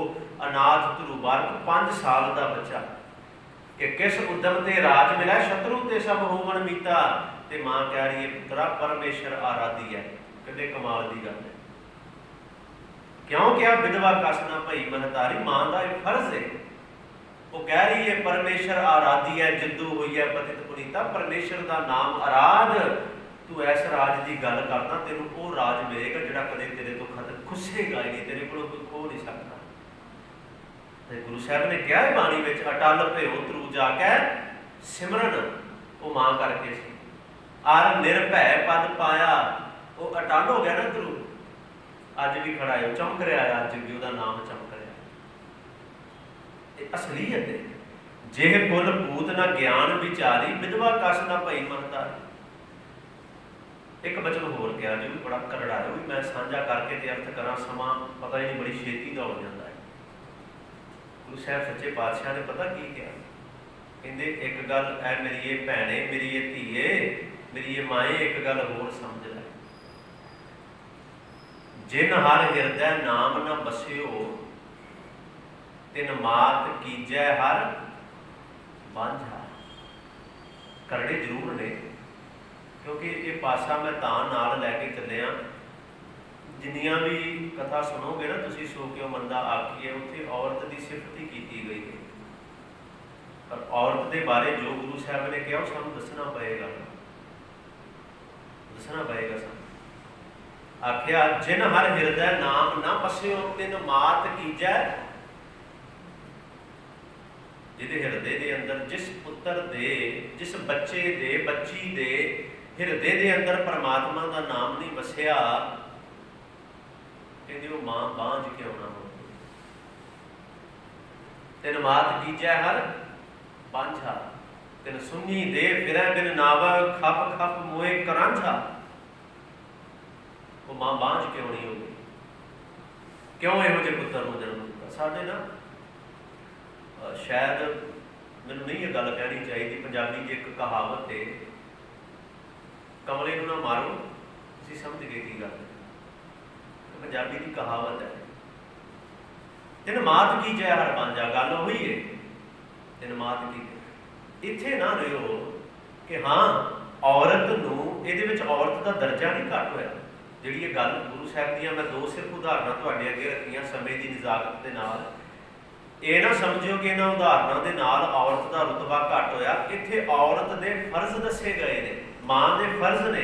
ਅਨਾਥ ਧਰੂ ਬਾਰਕ, 5 ਸਾਲ ਦਾ ਬੱਚਾ ਕਿ ਕਿਸ ਉਦਮ ਤੇ ਰਾਜ ਮਿਲਿਆ, ਸ਼ਤਰੂ ਤੇ ਸਭ ਹੋਵਣ ਮੀਤਾ। ਤੇ ਮਾਂ ਕਹਿ ਰਹੀ ਹੈ ਪੁੱਤਰਾ ਪਰਮੇਸ਼ਰ ਆਰਾਧੀ ਹੈ। ਕਿੰਨੇ ਕਮਾਲ ਦੀ ਗੱਲ ਹੈ। ਕਿਉਂ ਕਿਹਾ ਵਿਧਵਾ ਕਸ ਨਾ ਭਈ ਮਹਤਾਰੀ? ਮਾਂ ਦਾ ਇਹ ਫਰਜ਼ ਹੈ। ਉਹ ਕਹਿ ਰਹੀ ਹੈ ਪਰਮੇਸ਼ਰ ਆਰਾਧੀ ਹੈ, ਜਿੱਦੂ ਹੋਈ ਹੈ ਪਤਿਤ ਪੁਨੀਤਾ। ਪਰਮੇਸ਼ਰ ਦਾ ਨਾਮ ਆਰਾਧ। ਤੂੰ ਇਸ ਰਾਜ ਦੀ ਗੱਲ ਕਰਦਾ, ਤੈਨੂੰ ਉਹ ਰਾਜ ਮਿਲੇਗਾ ਜਿਹੜਾ ਕਦੇ ਤੇਰੇ ਤੋਂ ਖੁੱਸੇਗਾ ਹੀ ਨਹੀਂ, ਤੇਰੇ ਕੋਲੋਂ ਕੋਈ ਖੋ ਨਹੀਂ ਸਕਦਾ। ਤੇ ਗੁਰੂ ਸਾਹਿਬ ਨੇ ਕਿਹਾ ਹੈ ਬਾਣੀ ਵਿੱਚ, ਅਟਲ ਭਇਓ ਧਰੂ ਜਾ ਕੇ ਸਿਮਰਨ। ਉਹ ਮਾਂ ਕਰਕੇ ਸੀ। ਆਰ ਨਿਰਭੈ ਪਦ ਪਾਇਆ। ਉਹ ਅਟਲ ਹੋ ਗਿਆ ਨਾ ਧਰੂ। ਅੱਜ ਵੀ ਖੜਾ ਹੈ, ਚਮਕ ਰਿਹਾ ਹੈ, ਅੱਜ ਵੀ ਉਹਦਾ ਨਾਮ ਚਮਕ ਰਿਹਾ। ਇਹ ਅਸਲੀਅਤ ਹੈ। ਜੇ ਕੁਲ ਪੂਤ ਨਾ ਗਿਆਨ ਵਿਚਾਰੀ, ਵਿਧਵਾ ਕਸ ਨਾ ਭਈ ਮਹਤਾਰੀ। ਇੱਕ ਬਚਨ ਹੋਰ ਕਿਹਾ ਜੋ ਵੀ ਬੜਾ ਕਰੜਾ ਹੈ, ਉਹ ਵੀ ਮੈਂ ਸਾਂਝਾ ਕਰਕੇ ਤੇ ਅਰਥ ਕਰਾਂ, ਸਮਾਂ ਪਤਾ ਹੀ ਨਹੀਂ, ਬੜੀ ਛੇਤੀ ਦੌੜ ਜਾਂਦਾ ਹੈ। ਗੁਰੂ ਸਾਹਿਬ ਸੱਚੇ ਪਾਤਸ਼ਾਹ ਨੇ ਪਤਾ ਕੀ ਕਿਹਾ? ਕਹਿੰਦੇ ਇੱਕ ਗੱਲ ਐ ਮੇਰੀ ਇਹ ਭੈਣੇ, ਮੇਰੀ ਇਹ ਧੀਏ, ਮੇਰੀ ਇਹ ਮਾਏ, ਇੱਕ ਗੱਲ ਹੋਰ ਸਮਝ ਲੈ। ਜਿਨ ਹਰ ਹਿਰਦੈ ਨਾਮ ਨਾ ਬਸਿਓ, ਤਿਨ ਮਾਤ ਕੀਜੈ ਹਰ ਬਾਂਝਾ। ਕਰੜੇ ਜ਼ਰੂਰ ਨੇ, ਕਿਉਂਕਿ ਇਹ ਪਾਸਾ ਮੈਂ ਤਾਂ ਨਾਲ ਲੈ ਕੇ ਚੱਲਿਆ, ਜਿੰਨੀਆਂ ਵੀ ਕਥਾ ਸੁਣੋਗੇ ਨਾ ਤੁਸੀਂ, ਸੋ ਕਿਉ ਮੰਦਾ ਆਖੀਏ, ਉੱਥੇ ਔਰਤ ਦੀ ਸਿਫਤ ਹੀ ਕੀਤੀ ਗਈ ਹੈ। ਪਰ ਔਰਤ ਦੇ ਬਾਰੇ ਜੋ ਗੁਰੂ ਸਾਹਿਬ ਨੇ ਕਿਹਾ ਉਹ ਸਾਨੂੰ ਦੱਸਣਾ ਪਏਗਾ, ਦੱਸਣਾ ਪਏਗਾ ਸਾਨੂੰ। ਆਖਿਆ ਜਿਨ ਹਰ ਹਿਰਦੈ ਨਾਮ ਨਾ ਪਸਿਓ, ਤਿਨ ਮਾਤ ਕੀਜੈ। ਜਿਹਦੇ ਹਿਰਦੇ ਦੇ ਅੰਦਰ, ਜਿਸ ਪੁੱਤਰ ਦੇ, ਜਿਸ ਬੱਚੇ ਦੇ, ਬੱਚੀ ਦੇ ਹਿਰਦੇ ਦੇ ਅੰਦਰ ਪਰਮਾਤਮਾ ਦਾ ਨਾਮ ਨਹੀਂ ਵਸਿਆ, ਕਹਿੰਦੇ ਉਹ ਮਾਂ ਬਾਂਝ ਕਿਉਂ ਨਾ ਹੋ। ਤਿਨ ਮਾਤ ਕੀਜੈ ਹਰ ਬਾਂਝਾ, ਤਿਨ ਸੁਣੀ ਦੇ ਫਿਰੈ ਬਿਨ ਨਾਵ, ਖਪ ਖਪ ਮੋਏ ਕਰਾਂਝਾ। ਉਹ ਮਾਂ ਬਾਂਝ ਕਿਉਂ ਨਹੀਂ ਹੋ ਗਈ? ਕਿਉਂ ਇਹੋ ਜਿਹੇ ਪੁੱਤਰ ਨੂੰ ਜਨਮ ਦਿੱਤਾ? ਸਾਡੇ ਨਾ ਸ਼ਾਇਦ, ਮੈਨੂੰ ਨਹੀਂ ਇਹ ਗੱਲ ਕਹਿਣੀ ਚਾਹੀਦੀ, ਪੰਜਾਬੀ 'ਚ ਇੱਕ ਕਹਾਵਤ ਹੈ, ਕਮਲੇ ਨੂੰ ਨਾ ਮਾਰੋ। ਤੁਸੀਂ ਸਮਝ ਗਏ ਕੀ ਗੱਲ? ਪੰਜਾਬੀ ਦੀ ਕਹਾਵਤ ਹੈ, ਤਿਨ ਮਾਤ ਕੀਜੈ ਹਰ ਬਾਂਝਾ। ਗੱਲ ਉਹੀ ਹੈ, ਤਿਨ ਮਾਤ ਕੀਜੈ। ਇੱਥੇ ਨਾ ਰਿਓ ਕਿ ਹਾਂ ਔਰਤ ਨੂੰ, ਇਹਦੇ ਵਿੱਚ ਔਰਤ ਦਾ ਦਰਜਾ ਨਹੀਂ ਘੱਟ ਹੋਇਆ। ਜਿਹੜੀ ਇਹ ਗੱਲ ਗੁਰੂ ਸਾਹਿਬ ਦੀਆਂ ਮੈਂ ਦੋ ਸਿਰਫ ਉਦਾਹਰਨਾਂ ਤੁਹਾਡੇ ਅੱਗੇ ਰੱਖੀਆਂ ਸਮੇਂ ਦੀ ਨਿਜ਼ਾਕਤ ਦੇ ਨਾਲ। ਇਹ ਨਾ ਸਮਝਿਓ ਕਿ ਇਹਨਾਂ ਉਦਾਹਰਨਾਂ ਦੇ ਨਾਲ ਔਰਤ ਦਾ ਰੁਤਬਾ ਘੱਟ ਹੋਇਆ। ਇੱਥੇ ਔਰਤ ਦੇ ਫਰਜ਼ ਦੱਸੇ ਗਏ ਨੇ, ਮਾਂ ਦੇ ਫਰਜ਼ ਨੇ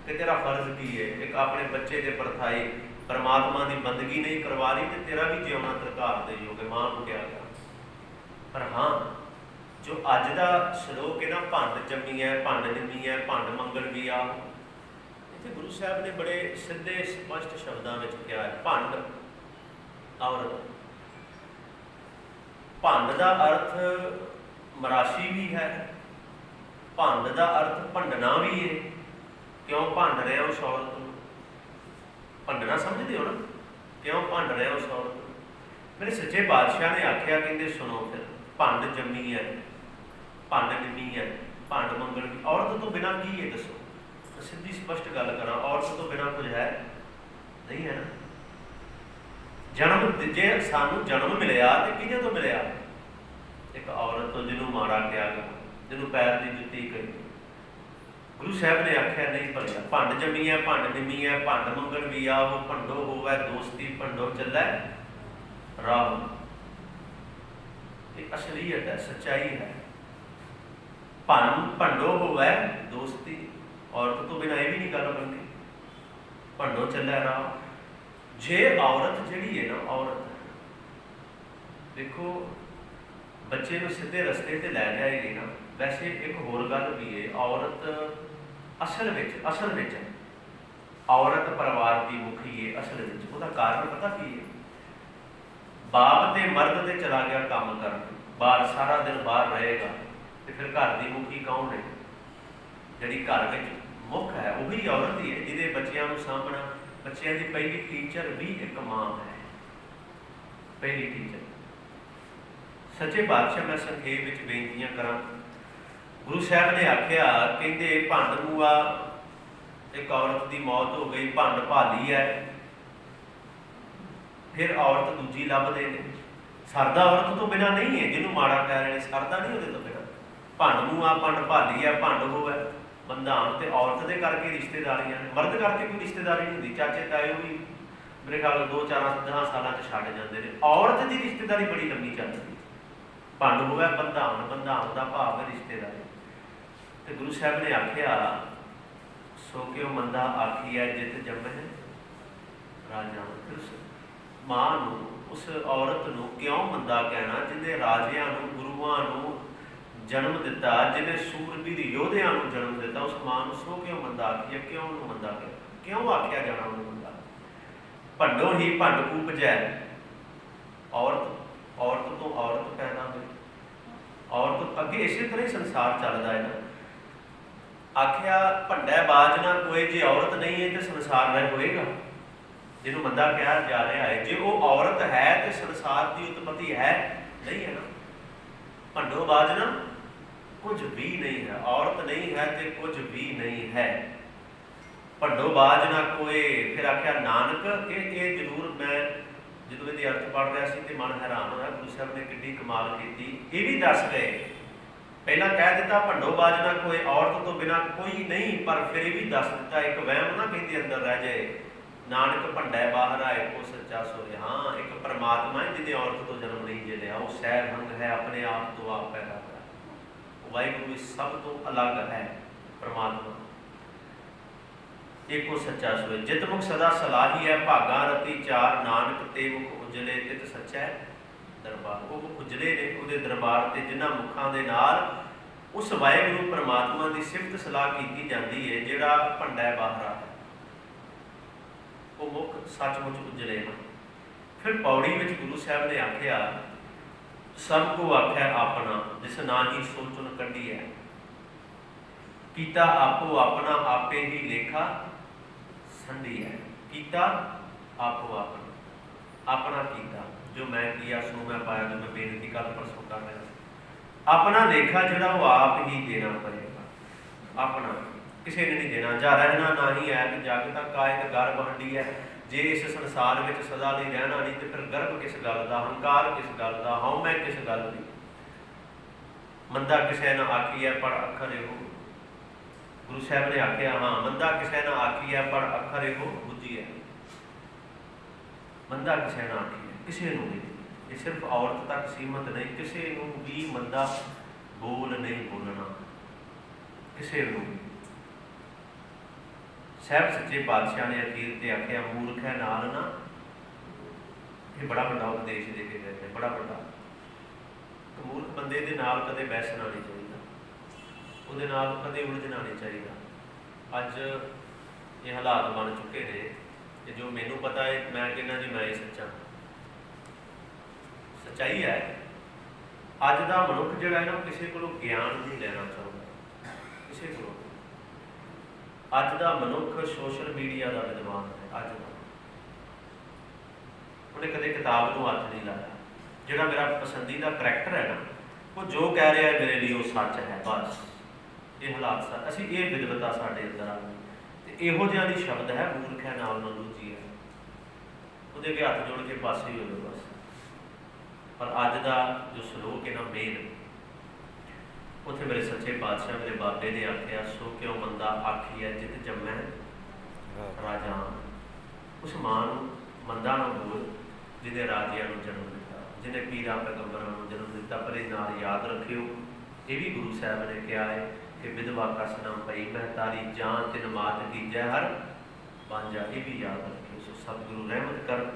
ਕਿ ਤੇਰਾ ਫਰਜ਼ ਕੀ ਹੈ। ਇੱਕ ਆਪਣੇ ਬੱਚੇ ਦੇ ਪਰਥਾਈ, ਪਰਮਾਤਮਾ ਦੀ ਬੰਦਗੀ ਨਹੀਂ ਕਰਵਾ ਰਹੀ ਤੇ ਤੇਰਾ ਵੀ ਜਿਉਣਾ ਤਰਕਾਰ ਦੇ ਯੋਗ ਹੈ, ਮਾਂ ਨੂੰ ਕਿਹਾ ਗਿਆ। ਪਰ ਹਾਂ, ਜੋ ਅੱਜ ਦਾ ਸ਼ਲੋਕ ਹੈ ਨਾ, ਭੰਡ ਜੰਮੀ ਹੈ, ਭੰਡ ਨਿੰਮੀ ਹੈ, ਭੰਡ ਮੰਗਲ ਵੀ ਆ, ਇੱਥੇ ਗੁਰੂ ਸਾਹਿਬ ਨੇ ਬੜੇ ਸਿੱਧੇ ਸਪਸ਼ਟ ਸ਼ਬਦਾਂ ਵਿੱਚ ਕਿਹਾ ਹੈ, ਭੰਡ ਔਰਤ। ਭੰਡ ਦਾ ਅਰਥ ਮਰਾਸ਼ੀ ਵੀ ਹੈ, ਭੰਡ ਦਾ ਅਰਥ ਭੰਡਣਾ ਵੀ ਹੈ। ਕਿਉਂ ਭੰਡ ਰਿਹਾ ਉਸ ਔਰਤ ਨੂੰ? ਭੰਡਣਾ ਸਮਝਦੇ ਹੋ ਨਾ? ਕਿਉਂ ਭੰਡ ਰਿਹਾ ਉਸ ਔਰਤ ਨੂੰ? ਮੇਰੇ ਸੱਚੇ ਪਾਤਸ਼ਾਹ ਨੇ ਆਖਿਆ, ਕਹਿੰਦੇ ਸੁਣੋ ਫਿਰ, ਭੰਡ ਜੰਮੀ ਹੈ, ਭੰਡ ਨਿੰਮੀ ਹੈ, ਭੰਡ ਮੰਗਲ ਵੀ। ਔਰਤ ਤੋਂ ਬਿਨਾਂ ਕੀ ਹੈ ਦੱਸੋ? ਸਿੱਧੀ ਸਪਸ਼ਟ ਗੱਲ ਕਰਾਂ, ਔਰਤ ਤੋਂ ਬਿਨਾਂ ਕੁਝ ਹੈ ਨਹੀਂ ਹੈ ਨਾ। ਜਨਮ, ਜੇ ਸਾਨੂੰ ਜਨਮ ਮਿਲਿਆ ਤੇ ਕਿਹਦੇ ਤੋਂ ਮਿਲਿਆ? ਇੱਕ ਔਰਤ ਤੋਂ, ਜਿਹਨੂੰ ਮਾੜਾ ਕਿਹਾ ਗਿਆ, ਜਿਹਨੂੰ ਪੈਰ ਦੀ ਜੁੱਤੀ ਕਰੀ। ਗੁਰੂ ਸਾਹਿਬ ਨੇ ਆਖਿਆ ਨਹੀਂ ਭਲਿਆ, ਭੰਡ ਜੰਮੀ ਹੈ, ਭੰਡ ਨਿੰਮੀ ਹੈ, ਭੰਡ ਮੰਗਲ ਵੀ ਆਵੋ, ਭੰਡੋ ਹੋਵੈ ਦੋਸਤੀ, ਭੰਡੋ ਚੱਲੈ ਰਾਹ। ਇਹ ਅਸਲੀਅਤ ਹੈ, ਸੱਚਾਈ ਹੈ। ਭੰਡੋ ਹੋਵੈ ਦੋਸਤੀ, ਔਰਤ ਤੋਂ ਬਿਨਾਂ ਇਹ ਵੀ ਨਹੀਂ ਗੱਲ ਬਣਦੀ। ਭੰਡੋ ਚੱਲੈ ਰਾਹ। ਜੇ ਔਰਤ ਜਿਹੜੀ ਹੈ ਨਾ, ਔਰਤ ਦੇਖੋ ਬੱਚੇ ਨੂੰ ਸਿੱਧੇ ਰਸਤੇ ਤੇ ਲੈ ਜਾਏਗੀ ਨਾ। ਵੈਸੇ ਇੱਕ ਹੋਰ ਗੱਲ ਵੀ ਹੈ, ਔਰਤ ਅਸਲ ਵਿੱਚ ਔਰਤ ਪਰਿਵਾਰ ਦੀ ਮੁਖੀ ਹੈ। ਅਸਲ ਵਿੱਚ ਉਹਦਾ ਕਾਰਨ ਪਤਾ ਕੀ ਹੈ? ਬਾਪ ਤੇ ਮਰਦ ਤੇ ਚਲਾ ਗਿਆ ਕੰਮ ਕਰਨ, ਬਾਹਰ ਸਾਰਾ ਦਿਨ ਬਾਹਰ ਰਹੇਗਾ, ਤੇ ਫਿਰ ਘਰ ਦੀ ਮੁਖੀ ਕੌਣ ਹੈ? ਜਿਹੜੀ ਘਰ ਵਿੱਚ ਮੁੱਖ ਹੈ ਉਹੀ ਔਰਤ ਹੀ ਹੈ, ਜਿਹਦੇ ਬੱਚਿਆਂ ਨੂੰ ਸਾਂਭਣਾ। ਬੱਚਿਆਂ ਦੀ ਪਹਿਲੀ ਟੀਚਰ ਵੀ ਇੱਕ ਮਾਂ ਹੈ, ਪਹਿਲੀ ਟੀਚਰ। ਸੱਚੇ ਪਾਤਸ਼ਾਹ ਮੈਂ ਸੰਖੇਪ ਵਿੱਚ ਬੇਨਤੀਆਂ ਕਰਾਂ। ਗੁਰੂ ਸਾਹਿਬ ਨੇ ਆਖਿਆ, ਕਹਿੰਦੇ ਭੰਡ ਮੂਆ, ਇੱਕ ਔਰਤ ਦੀ ਮੌਤ ਹੋ ਗਈ, ਭੰਡ ਭਾਲੀ ਹੈ, ਫਿਰ ਔਰਤ ਦੂਜੀ ਲੱਭਦੇ ਨੇ। ਸਰਦਾ ਔਰਤ ਤੋਂ ਬਿਨਾਂ ਨਹੀਂ ਹੈ, ਜਿਹਨੂੰ ਮਾੜਾ ਕਹਿ ਰਹੇ ਨੇ, ਸਰਦਾ ਨਹੀਂ ਉਹਦੇ ਤੋਂ ਬਿਨਾਂ। ਭੰਡ ਮੂਆ, ਭੰਡ ਭਾਲੀ ਹੈ, ਭੰਡ ਹੋਵੇ ਬੰਧਾਨ। ਤੇ ਔਰਤ ਦੇ ਕਰਕੇ ਰਿਸ਼ਤੇਦਾਰੀਆਂ ਨੇ, ਮਰਦ ਕਰਕੇ ਕੋਈ ਰਿਸ਼ਤੇਦਾਰੀ ਨਹੀਂ ਹੁੰਦੀ। ਚਾਚੇ ਤਾਏ ਉਹ ਵੀ ਮੇਰੇ ਖਿਆਲ 2-4-10 ਸਾਲਾਂ 'ਚ ਛੱਡ ਜਾਂਦੇ ਨੇ। ਔਰਤ ਦੀ ਰਿਸ਼ਤੇਦਾਰੀ ਬੜੀ ਲੰਮੀ ਚੱਲਦੀ। ਭੰਡ ਹੋਵੇ ਬੰਧਾਨ, ਬੰਧਾਨ ਦਾ ਭਾਵ ਹੈ ਰਿਸ਼ਤੇਦਾਰੀ। ਤੇ ਗੁਰੂ ਸਾਹਿਬ ਨੇ ਆਖਿਆ, ਸੋ ਕਿਉ ਮੰਦਾ ਆਖੀਐ ਜਿਤ ਜੰਮਹਿ ਰਾਜਾ। ਉਸ ਮਾਂ ਨੂੰ, ਉਸ ਔਰਤ ਨੂੰ ਕਿਉਂ ਮੰਦਾ ਕਹਿਣਾ ਜਿਹਨੇ ਰਾਜਿਆਂ ਨੂੰ, ਗੁਰੂਆਂ ਨੂੰ ਜਨਮ ਦਿੱਤਾ, ਜਿਹਨੇ ਸੂਰਬੀਰ ਯੋਧਿਆਂ ਨੂੰ ਜਨਮ ਦਿੱਤਾ। ਉਸ ਮਾਂ ਨੂੰ ਸੋ ਕਿਉਂ ਮੰਦਾ ਆਖੀਐ? ਕਿਉਂ ਉਹਨੂੰ ਮੰਦਾ ਕਹਿ, ਕਿਉਂ ਆਖਿਆ ਜਾਣਾ ਉਹਨੂੰ ਮੰਦਾ? ਭੰਡੋ ਹੀ ਭੰਡ ਉਪਜੈ। ਔਰਤ ਤੋਂ ਔਰਤ ਪੈਦਾ ਹੋਈ। ਔਰਤ ਅੱਗੇ ਇਸੇ ਤਰ੍ਹਾਂ ਹੀ ਸੰਸਾਰ ਚੱਲਦਾ ਹੈ ਨਾ। ਆਖਿਆ ਭੰਡੈ ਬਾਜ ਨਾ ਕੋਏ, ਜੇ ਔਰਤ ਨਹੀਂ ਹੈ ਤੇ ਸੰਸਾਰ ਰਹਿ ਹੋਏਗਾ, ਜਿਹਨੂੰ ਮੰਦਾ ਕਿਹਾ ਜਾ ਰਿਹਾ ਹੈ। ਜੇ ਉਹ ਔਰਤ ਹੈ ਤੇ ਸੰਸਾਰ ਦੀ ਉਤਪਤੀ ਹੈ ਨਹੀਂ ਹੈ ਨਾ। ਭੰਡੋ ਬਾਜ ਨਾ ਕੁਝ ਵੀ ਨਹੀਂ ਹੈ, ਔਰਤ ਨਹੀਂ ਹੈ ਤੇ ਕੁਝ ਵੀ ਨਹੀਂ ਹੈ। ਭੰਡੋ ਬਾਜ ਨਾ ਕੋਏ। ਫਿਰ ਆਖਿਆ ਨਾਨਕ, ਇਹ ਜ਼ਰੂਰ ਮੈਂ ਜਦੋਂ ਇਹਦੇ ਅਰਥ ਪੜ੍ਹ ਰਿਹਾ ਸੀ ਤੇ ਮਨ ਹੈਰਾਨ ਹੋਇਆ, ਗੁਰੂ ਸਾਹਿਬ ਨੇ ਕਿੱਡੀ ਕਮਾਲ ਕੀਤੀ। ਇਹ ਵੀ ਦੱਸ ਗਏ ਪਹਿਲਾਂ ਕਹਿ ਦਿੱਤਾ ਭੰਡੋ ਬਾਜਣਾ ਕੋਈ ਔਰਤ ਤੋਂ ਬਿਨਾਂ ਕੋਈ ਨਹੀਂ, ਪਰ ਫਿਰ ਵੀ ਦੱਸ ਦਿੱਤਾ ਇੱਕ ਵਹਿਮ ਨਾ ਕਹਿੰਦੇ ਅੰਦਰ ਰਹਿ ਜਾਏ, ਨਾਨਕ ਭੰਡੈ ਬਾਹਰ ਆਏ ਕੋ ਸੱਚਾ ਸੋਏ। ਹਾਂ, ਇੱਕ ਪਰਮਾਤਮਾ ਹੈ ਜਿਹਨੇ ਔਰਤ ਤੋਂ ਜਨਮ ਨਹੀਂ ਜੇ ਲਿਆ, ਉਹ ਸਹਿ ਭੰਗ ਹੈ, ਆਪਣੇ ਆਪ ਤੋਂ ਆਪ ਪੈਦਾ ਹੋਇਆ। ਉਹ ਵਾਹਿਗੁਰੂ ਸਭ ਤੋਂ ਅਲੱਗ ਹੈ ਪਰਮਾਤਮਾ, ਏਕੋ ਸੱਚਾ ਸੋਏ। ਜਿਤ ਮੁਖ ਸਦਾ ਸਲਾਹੀ ਹੈ, ਭਾਗਾ ਰਤੀ ਚਾਰ, ਨਾਨਕ ਤੇ ਮੁਖ ਉਜਲੇ ਤਿਤ ਸੱਚਾ ਦਰਬਾਰ। ਉਹ ਮੁਖ ਉਜਲੇ ਨੇ ਉਹਦੇ ਦਰਬਾਰ ਤੇ, ਜਿਨ੍ਹਾਂ ਮੁਖਾਂ ਦੇ ਨਾਲ ਉਸ ਵਾਹਿਗੁਰੂ ਪਰਮਾਤਮਾ ਦੀ ਸਿਫਤ ਸਲਾਹ ਕੀਤੀ ਜਾਂਦੀ ਹੈ, ਜਿਹੜਾ ਭੰਡਾ ਬਾਹਰਾ ਹੈ, ਉਹ ਮੁਖ ਸੱਚਮੁੱਚ ਉਜਲੇ ਹਨ। ਫਿਰ ਪੌੜੀ ਵਿੱਚ ਗੁਰੂ ਸਾਹਿਬ ਨੇ ਆਖਿਆ, ਸਭ ਕੋ ਆਖਿਆ ਆਪਣਾ, ਜਿਸ ਨਾ ਹੀ ਸੋਚਣ ਕੱਢੀ ਹੈ, ਕੀਤਾ ਆਪੋ ਆਪਣਾ, ਆਪੇ ਹੀ ਲੇਖਾ ਸੰਢੀ ਹੈ। ਕੀਤਾ ਆਪੋ ਆਪਣਾ, ਆਪਣਾ ਕੀਤਾ, ਜੋ ਮੈਂ ਕੀਆ ਸੋ ਮੈਂ ਪਾਇਆ, ਜੋ ਮੈਂ ਬੇਨਤੀ ਕੱਲ ਪਰਸੋਂ ਕਰ ਰਿਹਾ ਸੀ। ਆਪਣਾ ਲੇਖਾ ਜਿਹੜਾ ਉਹ ਆਪ ਹੀ ਦੇਣਾ ਪਏਗਾ, ਆਪਣਾ ਕਿਸੇ ਨੇ ਨਹੀਂ ਦੇਣਾ। ਜਾਂ ਰਹਿਣਾ ਨਾ ਹੀ ਹੈ ਕਿ ਜਗ ਤੱਕ ਆਏ ਤੇ ਗਰਭ ਹੰਡੀ ਹੈ। ਜੇ ਇਸ ਸੰਸਾਰ ਵਿੱਚ ਸਦਾ ਲਈ ਰਹਿਣਾ ਨਹੀਂ ਤੇ ਫਿਰ ਗਰਭ ਕਿਸ ਗੱਲ ਦਾ, ਹੰਕਾਰ ਕਿਸ ਗੱਲ ਦਾ, ਹਉਮੈ ਕਿਸ ਗੱਲ ਦੀ। ਮੰਦਾ ਕਿਸੇ ਨਾ ਆਖੀ ਹੈ ਪੜ ਅੱਖਰ ਇਹੋ, ਗੁਰੂ ਸਾਹਿਬ ਨੇ ਆਖਿਆ, ਹਾਂ ਮੰਦਾ ਕਿਸੇ ਨਾ ਆਖੀ ਹੈ ਪੜ ਅੱਖਰ ਇਹੋ ਬੁੱਝੀ ਹੈ। ਮੰਦਾ ਕਿਸੇ ਨਾ ਆਖੀ ਹੈ, ਕਿਸੇ ਨੂੰ ਨਹੀਂ, ਇਹ ਸਿਰਫ ਔਰਤ ਤੱਕ ਸੀਮਤ ਨਹੀਂ, ਕਿਸੇ ਨੂੰ ਵੀ ਮੰਦਾ ਬੋਲ ਨਹੀਂ ਬੋਲਣਾ, ਕਿਸੇ ਨੂੰ। ਸਾਹਿਬ ਸੱਚੇ ਪਾਤਸ਼ਾਹ ਨੇ ਅਖੀਰ ਤੇ ਆਖਿਆ, ਮੂਰਖ ਹੈ ਨਾਲ ਨਾ, ਇਹ ਬੜਾ ਵੱਡਾ ਉਪਦੇਸ਼ ਦੇ ਕੇ ਗਏ ਨੇ, ਬੜਾ ਵੱਡਾ। ਮੂਰਖ ਬੰਦੇ ਦੇ ਨਾਲ ਕਦੇ ਬੈਸਣਾ ਨਹੀਂ ਚਾਹੀਦਾ, ਉਹਦੇ ਨਾਲ ਕਦੇ ਉਲਝਣਾ ਨਹੀਂ ਚਾਹੀਦਾ। ਅੱਜ ਇਹ ਹਾਲਾਤ ਬਣ ਚੁੱਕੇ ਨੇ ਕਿ ਜੋ ਮੈਨੂੰ ਪਤਾ ਹੈ, ਮੈਂ ਕਹਿੰਦਾ ਜੀ ਮੈਂ ਇਹ ਸੱਚਾ, ਸੱਚਾਈ ਹੈ। ਅੱਜ ਦਾ ਮਨੁੱਖ ਜਿਹੜਾ ਹੈ ਨਾ, ਕਿਸੇ ਕੋਲੋਂ ਗਿਆਨ ਨਹੀਂ ਲੈਣਾ ਚਾਹੁੰਦਾ, ਕਿਸੇ ਕੋਲੋਂ। ਅੱਜ ਦਾ ਮਨੁੱਖ ਸੋਸ਼ਲ ਮੀਡੀਆ ਦਾ ਵਿਦਵਾਨ ਹੈ। ਅੱਜ ਦਾ ਉਹਨੇ ਕਦੇ ਕਿਤਾਬ ਨੂੰ ਹੱਥ ਨਹੀਂ ਲਾਇਆ। ਜਿਹੜਾ ਮੇਰਾ ਪਸੰਦੀਦਾ ਕਰੈਕਟਰ ਹੈ ਨਾ, ਉਹ ਜੋ ਕਹਿ ਰਿਹਾ ਹੈ ਮੇਰੇ ਲਈ ਉਹ ਸੱਚ ਹੈ, ਬਸ। ਇਹ ਹਾਲਾਤ ਅਸੀਂ, ਇਹ ਵਿਦਵਤਾ ਸਾਡੇ ਅੰਦਰ ਆ ਗਈ। ਤੇ ਇਹੋ ਜਿਹਾ ਦੀ ਸ਼ਬਦ ਹੈ, ਮੂਰਖ ਹੈ ਨਾਲ ਨਾ ਦੂਜੀ ਹੈ, ਉਹਦੇ ਅੱਗੇ ਹੱਥ ਜੋੜ ਕੇ ਪਾਸੇ ਹੀ ਹੋ ਜਾਓ ਬਸ। ਪਰ ਅੱਜ ਦਾ ਜੋ ਸਲੋਕ ਹੈ ਨਾ ਮੇਨ, ਉੱਥੇ ਮੇਰੇ ਸੱਚੇ ਪਾਤਸ਼ਾਹ ਮੇਰੇ ਬਾਬੇ ਨੇ ਆਖਿਆ, ਸੋ ਕਿਉਂ ਬੰਦਾ ਆਖੀਐ ਜਿਤ ਜੰਮੈ ਰਾਜਾਨ। ਉਸ ਮਾਂ ਨੂੰ ਮੰਦਾ ਨਾ ਬੋਲ ਜਿਹਨੇ ਰਾਜਿਆਂ ਨੂੰ ਜਨਮ ਦਿੱਤਾ, ਜਿਹਨੇ ਪੀਰਾਂ ਪੈਗੰਬਰਾਂ ਨੂੰ ਜਨਮ ਦਿੱਤਾ। ਪਰ ਇਹ ਨਾਲ ਯਾਦ ਰੱਖਿਓ, ਇਹ ਵੀ ਗੁਰੂ ਸਾਹਿਬ ਨੇ ਕਿਹਾ ਹੈ ਕਿ ਵਿਧਵਾ ਕਸ ਨਾ ਪਈ, ਮੈਂ ਤਾਰੀ ਜਾਨ ਤਿਨ ਮਾਤ ਕੀਜੈ ਹਰ ਬਾਂਝਾ। ਇਹ ਵੀ ਯਾਦ ਰੱਖਿਓ। ਸੋ ਸਤਿਗੁਰੂ ਰਹਿਮਤ ਕਰ,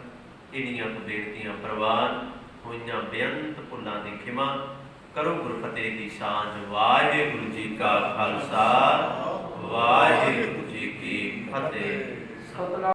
ਇੰਨੀਆਂ ਕੁ ਬੇਨਤੀਆਂ ਪ੍ਰਵਾਨ ਹੋਈਆਂ, ਬੇਅੰਤ ਭੁੱਲਾਂ ਦੀ ਖਿਮਾ ਕਰੋ, ਗੁਰਫਤਿਹ ਦੀ ਸਾਂਝ। ਵਾਹਿਗੁਰੂ ਜੀ ਕਾ ਖਾਲਸਾ, ਵਾਹਿਗੁਰੂ ਜੀ ਕੀ ਫਤਿਹ।